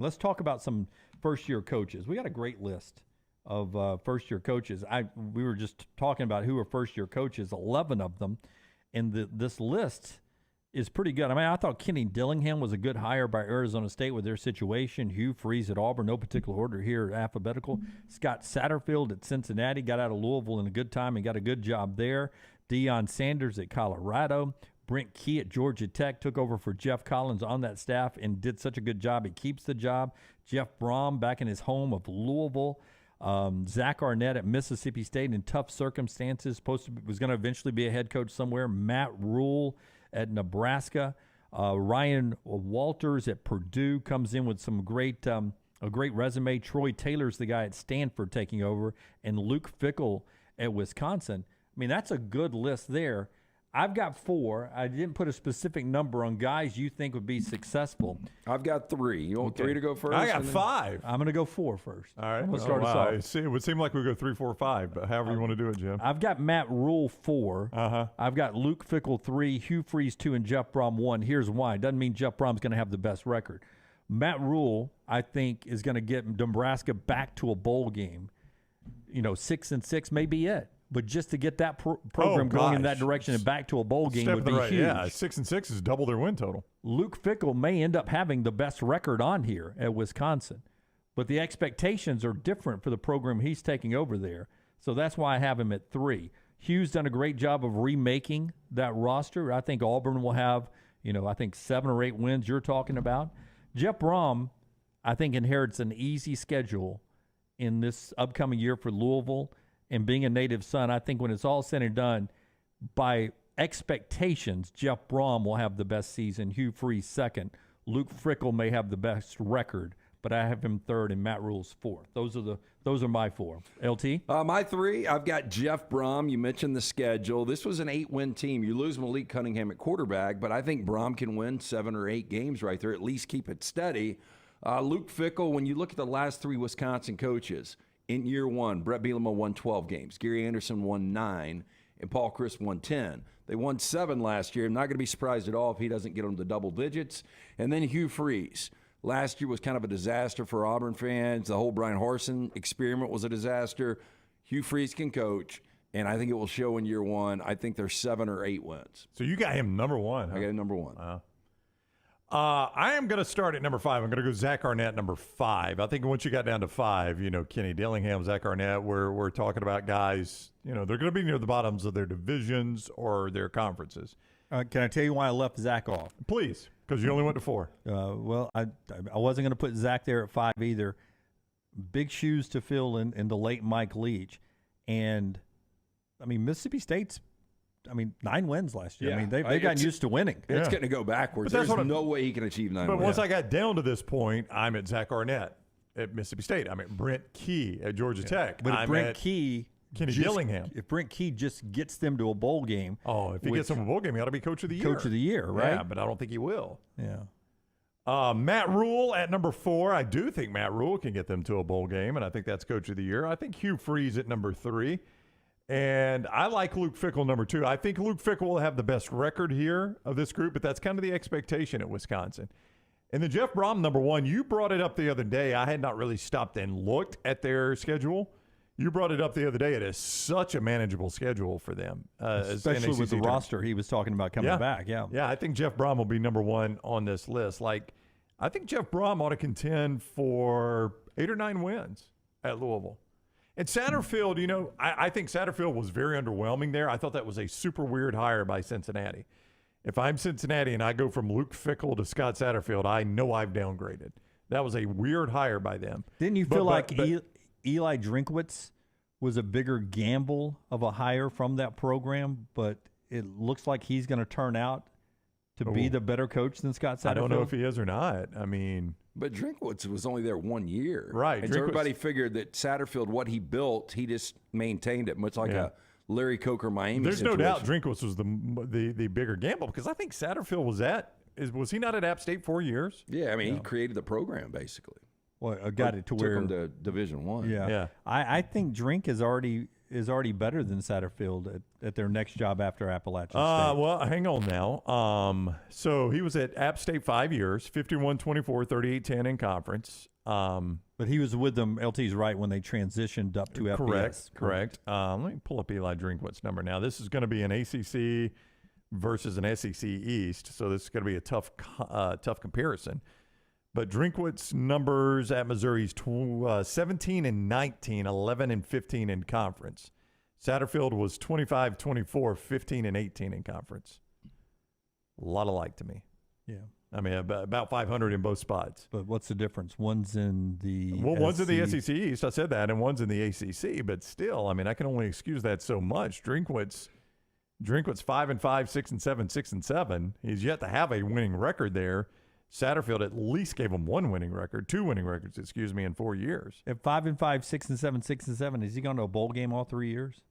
Let's talk about some first-year coaches. We got a great list of first-year coaches. We were just talking about who are first-year coaches, 11 of them, and this list is pretty good. I mean, I thought Kenny Dillingham was a good hire by Arizona State with their situation. Hugh Freeze at Auburn, no particular order here, alphabetical. Scott Satterfield at Cincinnati, got out of Louisville in a good time and got a good job there. Deion Sanders at Colorado. Brent Key at Georgia Tech took over for Jeff Collins on that staff and did such a good job. He keeps the job. Jeff Brohm back in his home of Louisville. Zach Arnett at Mississippi State in tough circumstances. Was going to eventually be a head coach somewhere. Matt Rhule at Nebraska. Ryan Walters at Purdue comes in with some a great resume. Troy Taylor's the guy at Stanford taking over, and Luke Fickell at Wisconsin. I mean, that's a good list there. I've got 4. I didn't put a specific number on guys you think would be successful. I've got 3. You want 3 to go first? I got 5. I'm going to go 4 first. All right. Let's start us off. It would seem like we go 3, 4, 5, but however you want to do it, Jim. I've got Matt Rhule 4. Uh-huh. I've got Luke Fickell 3, Hugh Freeze 2, and Jeff Brohm 1. Here's why. Doesn't mean Jeff Brom's going to have the best record. Matt Rhule, I think, is going to get Nebraska back to a bowl game. 6-6 may be it. But just to get that program going in that direction and back to a bowl game would be huge. Yeah, 6-6 is double their win total. Luke Fickell may end up having the best record on here at Wisconsin. But the expectations are different for the program he's taking over there. So that's why I have him at 3. Hugh's done a great job of remaking that roster. I think Auburn will have, 7 or 8 wins you're talking about. Jeff Brohm, I think, inherits an easy schedule in this upcoming year for Louisville. And being a native son, I think when it's all said and done, by expectations, Jeff Brohm will have the best season, Hugh Freeze 2nd. Luke Fickell may have the best record, but I have him 3rd and Matt Rhule's 4th. Those are my 4. LT? My 3, I've got Jeff Brohm. You mentioned the schedule. This was an 8-win team. You lose Malik Cunningham at quarterback, but I think Brohm can win 7 or 8 games right there, at least keep it steady. Luke Fickell, when you look at the last 3 Wisconsin coaches, in year 1, Brett Bielema won 12 games. Gary Anderson won 9, and Paul Chryst won 10. They won 7 last year. I'm not going to be surprised at all if he doesn't get them to double digits. And then Hugh Freeze. Last year was kind of a disaster for Auburn fans. The whole Brian Harsin experiment was a disaster. Hugh Freeze can coach, and I think it will show in year 1. I think there's 7 or 8 wins. So you got him number 1. Huh? I got him number 1. Wow. I am going to start at number 5. I'm going to go Zach Arnett, number 5. I think once you got down to 5, Kenny Dillingham, Zach Arnett, we're talking about guys, they're going to be near the bottoms of their divisions or their conferences. Can I tell you why I left Zach off? Please, because you only went to 4. Well, I wasn't going to put Zach there at 5 either. Big shoes to fill in the late Mike Leach. And, Mississippi State's 9 wins last year. Yeah. They've gotten used to winning. It's going to go backwards. There's no way he can achieve 9 wins. But once I got down to this point, I'm at Zach Arnett at Mississippi State. I'm at Brent Key at Georgia Tech. But Kenny Dillingham. If Brent Key just gets them to a bowl game. Oh, if he gets them to a bowl game, he ought to be Coach of the Year. Coach of the Year, right? Yeah, but I don't think he will. Yeah. Matt Rhule at number 4. I do think Matt Rhule can get them to a bowl game, and I think that's Coach of the Year. I think Hugh Freeze at number 3. And I like Luke Fickell, number 2. I think Luke Fickell will have the best record here of this group, but that's kind of the expectation at Wisconsin. And then Jeff Brohm, number 1, you brought it up the other day. I had not really stopped and looked at their schedule. You brought it up the other day. It is such a manageable schedule for them. Especially with the roster he was talking about coming back. Yeah, I think Jeff Brohm will be number 1 on this list. I think Jeff Brohm ought to contend for 8 or 9 wins at Louisville. And Satterfield, I think Satterfield was very underwhelming there. I thought that was a super weird hire by Cincinnati. If I'm Cincinnati and I go from Luke Fickell to Scott Satterfield, I know I've downgraded. That was a weird hire by them. Didn't you feel like Eli Drinkwitz was a bigger gamble of a hire from that program, but it looks like he's going to turn out to be the better coach than Scott Satterfield? I don't know if he is or not. But Drinkwitz was only there 1 year. Right. And so everybody figured that Satterfield, what he built, he just maintained it, much like a Larry Coker Miami There's situation. no doubt Drinkwitz was the bigger gamble, because I think Satterfield was he not at App State 4 years? Yeah, he created the program basically. Well, got it to took where him to Division I. Yeah. I think Drink has already is already better than Satterfield at their next job after Appalachian State. Well, hang on now. So he was at App State 5 years, 51-24, 38-10 in conference. But he was with them, LT's right, when they transitioned up to FBS. Correct. Let me pull up Eli Drinkwitz's number now. This is going to be an ACC versus an SEC East, so this is going to be a tough comparison. But Drinkwitz's numbers at Missouri is 17 and 19, 11 and 15 in conference. Satterfield was 25, 24, 15 and 18 in conference. A lot alike to me. Yeah. I mean, about 500 in both spots. But what's the difference? One's in the one's in the SEC East. I said that, and one's in the ACC. But still, I mean, I can only excuse that so much. Drinkwitz 5-5, 6-7, 6-7. He's yet to have a winning record there. Satterfield at least gave him two winning records, in 4 years. At 5-5, 6-7, 6-7, has he gone to a bowl game all 3 years?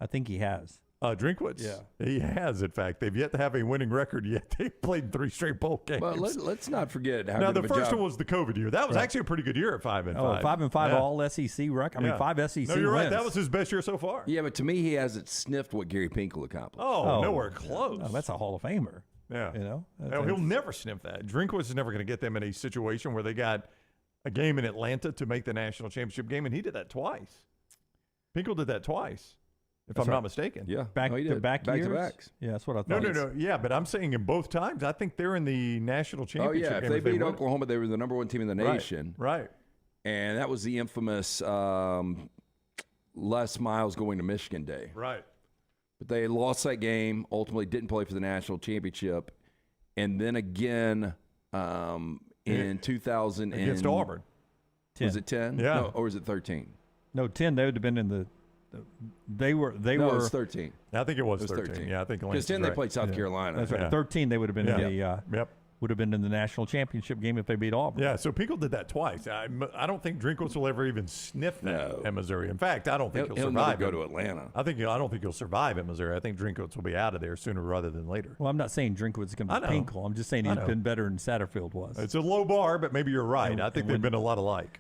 I think he has. Drinkwitz? Yeah. He has, in fact. They've yet to have a winning record yet. They've played 3 straight bowl games. Well, let's not forget how now, good the of a first job. one was the COVID year. That was actually a pretty good year at 5-5. Oh, 5-5 all SEC record. I mean, 5 SEC No, you're right. wins. That was his best year so far. Yeah, but to me, he hasn't sniffed what Gary Pinkel accomplished. Oh, nowhere close. No, that's a Hall of Famer. Yeah. You know? No, he'll never sniff that. Drinkwitz is never going to get them in a situation where they got a game in Atlanta to make the national championship game, and he did that twice. Pinkel did that twice, if I'm not mistaken. Yeah. Back to back years? Back-to-backs. Yeah, that's what I thought. No. Yeah, but I'm saying in both times, I think they're in the national championship Oh, yeah. game. If they beat win. Oklahoma, they were the number 1 team in the nation. Right. And that was the infamous Les Miles going to Michigan day. Right. But they lost that game, ultimately didn't play for the national championship. And then again in 2000 against Auburn. 10. Was it 10? Yeah. No, or was it 13? No, 10. They would have been in the. They were. It was 13. I think it was 13. Yeah, I think because 10 they played South Carolina. That's right. Yeah. 13. They would have been in the. Yep. Would have been in the national championship game if they beat Auburn. Yeah, so Pinkel did that twice. I don't think Drinkwitz will ever even sniff that at Missouri. In fact, I don't think he'll survive. He'll never go to Atlanta. I don't think he'll survive at Missouri. I think Drinkwitz will be out of there sooner rather than later. Well, I'm not saying Drinkwitz is going to be Pinkel. I'm just saying he's been better than Satterfield was. It's a low bar, but maybe you're right. I think they've been a lot alike.